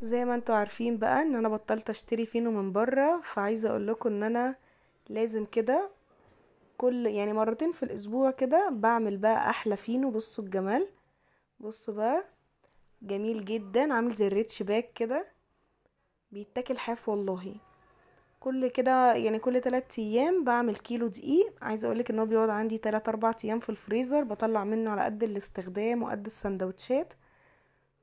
زي ما انتوا عارفين بقى ان انا بطلت اشتري فينو من بره، فعايزه اقول لكم ان انا لازم كده كل مرتين في الاسبوع كده بعمل بقى احلى فينو. بصوا الجمال، بصوا بقى، جميل جدا، عامل زي الريتش باك كده، بيتاكل حاف والله. كل كده كل 3 ايام بعمل كيلو دقيق. عايزه اقولك ان هو بيقعد عندي 3 4 ايام في الفريزر، بطلع منه على قد الاستخدام وقد السندوتشات،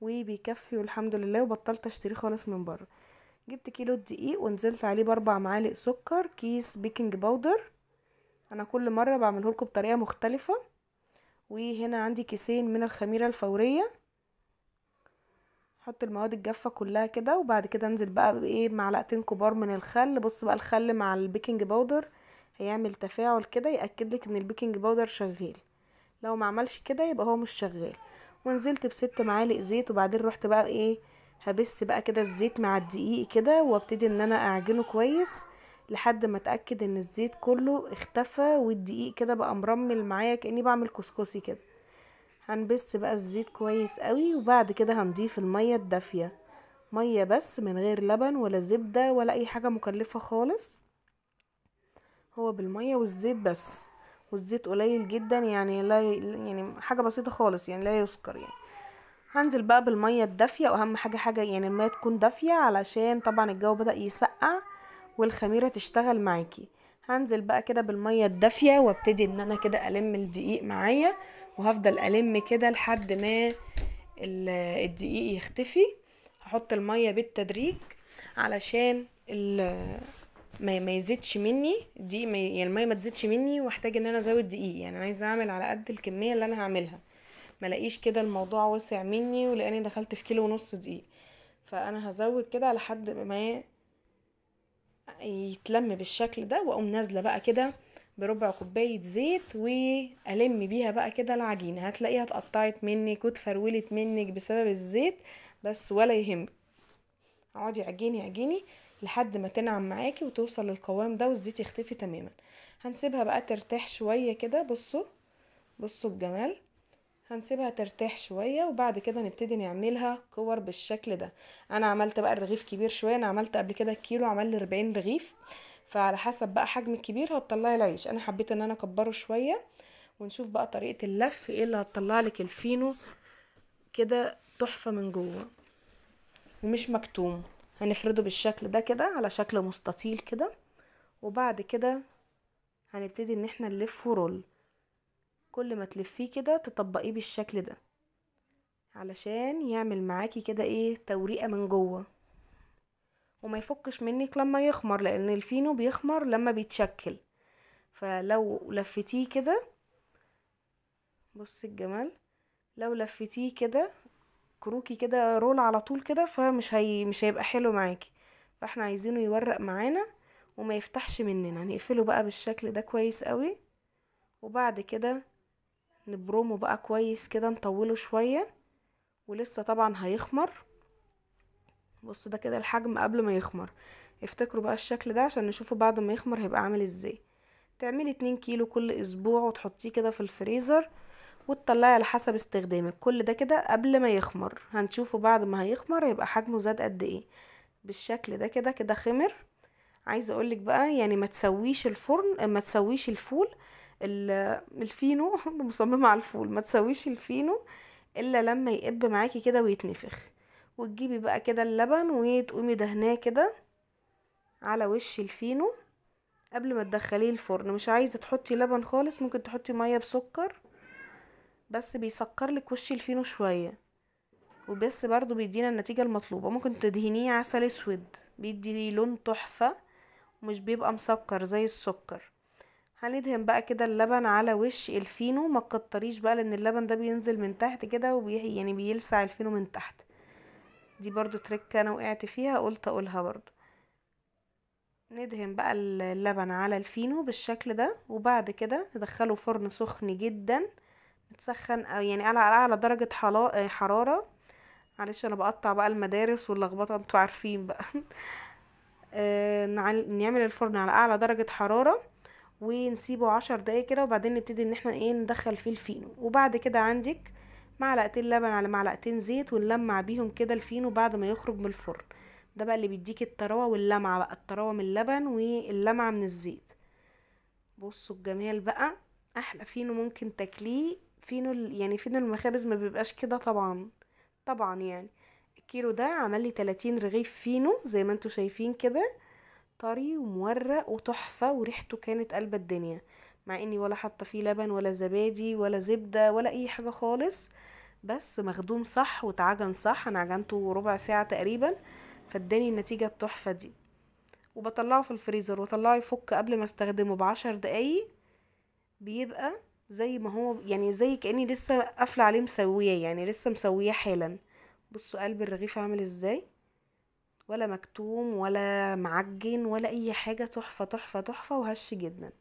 وبيكفي والحمد لله. وبطلت اشتريه خالص من بره. جبت كيلو الدقيق ونزلت عليه ب4 معالق سكر، كيس بيكنج باودر. انا كل مره بعمله لكم بطريقه مختلفه. وهنا عندي كيسين من الخميره الفوريه. احط المواد الجافه كلها كده، وبعد كده انزل بقى بايه، معلقتين كبار من الخل. بصوا بقى، الخل مع البيكنج باودر هيعمل تفاعل كده ياكد لك ان البيكنج باودر شغال. لو ما عملش كده يبقى هو مش شغال. ونزلت ب6 معالق زيت، وبعدين رحت بقى ايه، هبس بقى كده الزيت مع الدقيق كده، وابتدي ان انا اعجنه كويس لحد ما اتاكد ان الزيت كله اختفى والدقيق كده بقى مرمل معايا كاني بعمل كسكسي كده. هنبس بقى الزيت كويس قوي، وبعد كده هنضيف الميه الدافيه، ميه بس من غير لبن ولا زبده ولا اي حاجه مكلفه خالص. هو بالميه والزيت بس، والزيت قليل جدا، لا حاجه بسيطه خالص، لا يذكر هنزل بقى بالميه الدافيه، واهم حاجه الميه تكون دافيه، علشان طبعا الجو بدأ يسقع والخميره تشتغل معاكي. هنزل بقى كده بالميه الدافيه، وابتدي ان انا كده الم الدقيق معايا، وهفضل الم كده لحد ما الدقيق يختفي. هحط الميه بالتدريج علشان ما يزيدش مني الدقيق، الميه ما تزيدش مني، واحتاج ان انا ازود دقيق. انا عايزه اعمل على قد الكميه اللي انا هعملها، ما لاقيش كده الموضوع وسع مني ولاني دخلت في 1.5 كيلو دقيق. فانا هزود كده لحد ما يتلم بالشكل ده، واقوم نازله بقى كده ب4 كوبايه زيت، والم بيها بقى كده العجينه. هتلاقيها اتقطعت منك واتفرولت منك بسبب الزيت، بس ولا يهمك. اقعدي عجيني عجيني لحد ما تنعم معاكي وتوصل للقوام ده والزيت يختفي تماما. هنسيبها بقى ترتاح شويه كده. بصوا الجمال. هنسيبها ترتاح شوية، وبعد كده نبتدي نعملها كور بالشكل ده. انا عملت بقى الرغيف كبير شوية، انا عملت قبل كده الكيلو عمل لي 40 رغيف، فعلى حسب بقى حجم الكبير هتطلعي العيش. انا حبيت ان انا اكبره شوية، ونشوف بقى طريقة اللف ايه اللي هتطلع لك الفينو كده تحفة من جوه ومش مكتوم. هنفرده بالشكل ده كده على شكل مستطيل كده، وبعد كده هنبتدي ان احنا نلفه رول. كل ما تلفيه كده تطبقيه بالشكل ده علشان يعمل معاكي كده ايه، توريقة من جوه، وما يفكش منك لما يخمر، لان الفينو بيخمر لما بيتشكل. فلو لفتيه كده، بص الجمال، لو لفتيه كده كروكي كده رول على طول كده، مش هيبقى حلو معاكي. فاحنا عايزينه يورق معانا وما يفتحش مننا. نقفله بقى بالشكل ده كويس قوي، وبعد كده نبرمه بقى كويس كده، نطوله شوية، ولسه طبعا هيخمر. بصوا ده كده الحجم قبل ما يخمر. افتكروا بقى الشكل ده عشان نشوفه بعد ما يخمر هيبقى عامل ازاي. تعملي 2 كيلو كل اسبوع وتحطيه كده في الفريزر، وتطلعي على حسب استخدامك. كل ده كده قبل ما يخمر، هنشوفه بعد ما هيخمر هيبقى حجمه زاد قد ايه. بالشكل ده كده كده خمر. عايزه اقولك بقى ما تسويش الفرن، ما تسويش الفول، الفينو مصممه على الفول، ما تسويش الفينو الا لما يقب معاكي كده ويتنفخ. وتجيبي بقى كده اللبن وتقومي دهناه كده على وش الفينو قبل ما تدخليه الفرن. مش عايزه تحطي لبن خالص، ممكن تحطي ميه بسكر، بس بيسكر لك وش الفينو شويه، وبس برضو بيدينا النتيجه المطلوبه. ممكن تدهنيه عسل اسود، بيدي لون تحفه ومش بيبقى مسكر زي السكر. هندهن بقى كده اللبن على وش الفينو، ما تكتريش بقى لان اللبن ده بينزل من تحت كده بيلسع الفينو من تحت. دي برضو تركة انا وقعت فيها، قلت اقولها برضو. ندهن بقى اللبن على الفينو بالشكل ده، وبعد كده ندخله فرن سخن جدا، متسخن او على اعلى درجة حرارة. معلش انا بقطع بقى المدارس واللخبطه، انتوا عارفين بقى. نعمل الفرن على اعلى درجة حرارة، ونسيبه 10 دقايق كده، وبعدين نبتدي ان احنا ندخل فيه الفينو. وبعد كده عندك معلقتين لبن على معلقتين زيت، ونلمع بيهم كده الفينو بعد ما يخرج من الفرن. ده بقى اللي بيديك الطراوه واللمعه بقى، الطراوه من اللبن واللمعه من الزيت. بصوا الجمال بقى. احلى فينو ممكن تاكليه فينو يعني فينو المخابز ما بيبقاش كده طبعا. طبعا يعني الكيلو ده عمل لي 30 رغيف فينو زي ما انتوا شايفين كده، طري ومورق وتحفة، وريحته كانت قلب الدنيا، مع اني ولا حاطه فيه لبن ولا زبادي ولا زبدة ولا اي حاجة خالص، بس مخدوم صح واتعجن صح. انا عجنته ربع ساعة تقريبا، فاداني النتيجة التحفة دي. وبطلعه في الفريزر واطلعه يفك قبل ما استخدمه ب10 دقايق، بيبقى زي ما هو، يعني زي كأني لسه قافلة عليه مسوياه، يعني لسه مسوياه حالا. بصوا قلب الرغيف عامل ازاي، ولا مكتوم ولا معجن ولا اي حاجة، تحفة تحفة تحفة وهش جدا.